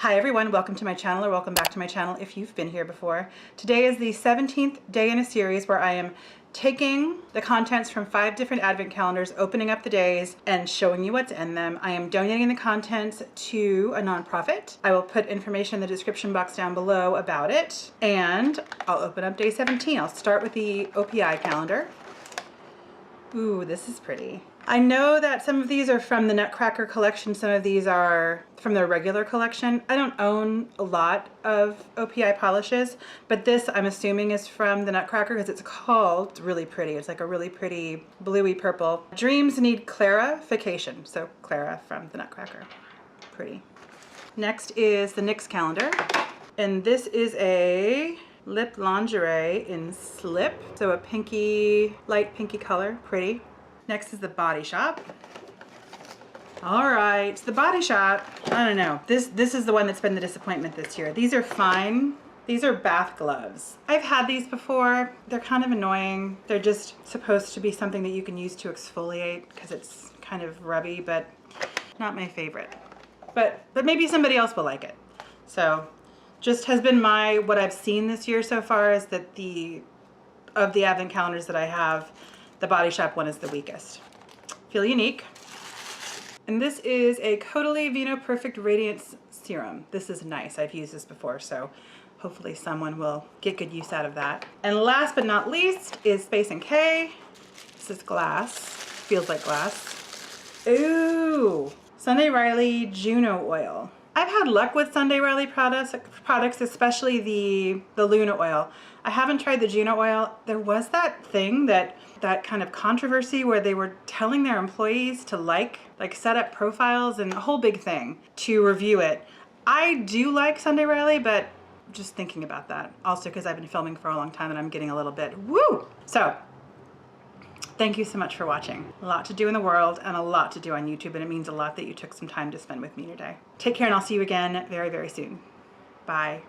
Hi everyone, welcome to my channel, or welcome back to my channel if you've been here before. Today is the 17th day in a series where I am taking the contents from 5 different advent calendars, opening up the days, and showing you what's in them. I am donating the contents to a nonprofit. I will put information in the description box down below about it, and I'll open up day 17. I'll start with the OPI calendar. Ooh, this is pretty. I know that some of these are from the Nutcracker collection, some of these are from their regular collection. I don't own a lot of OPI polishes, but this I'm assuming is from the Nutcracker because it's called, it's really pretty. It's like a really pretty bluey purple. Dreams need clarification, so Clara from the Nutcracker. Pretty. Next is the NYX calendar, and this is a lip lingerie in slip, so a pinky, light pinky color, pretty. Next is the Body Shop. All right, the Body Shop, I don't know. This is the one that's been the disappointment this year. These are fine. These are bath gloves. I've had these before. They're kind of annoying. They're just supposed to be something that you can use to exfoliate because it's kind of rubby, but not my favorite. But maybe somebody else will like it. So just has been what I've seen this year so far is that of the advent calendars that I have, the Body Shop one is the weakest. Feel unique. And this is a Caudalie Vino Perfect Radiance Serum. This is nice. I've used this before, so hopefully someone will get good use out of that. And last but not least is Space NK. This is glass. Feels like glass. Ooh, Sunday Riley Juno Oil. I've had luck with Sunday Riley products, especially the Luna oil. I haven't tried the Juno oil. There was that thing, that kind of controversy where they were telling their employees to like set up profiles and a whole big thing to review it. I do like Sunday Riley, but just thinking about that. Also because I've been filming for a long time and I'm getting a little bit woo. So thank you so much for watching. A lot to do in the world and a lot to do on YouTube, and it means a lot that you took some time to spend with me today. Take care, and I'll see you again very, very soon. Bye.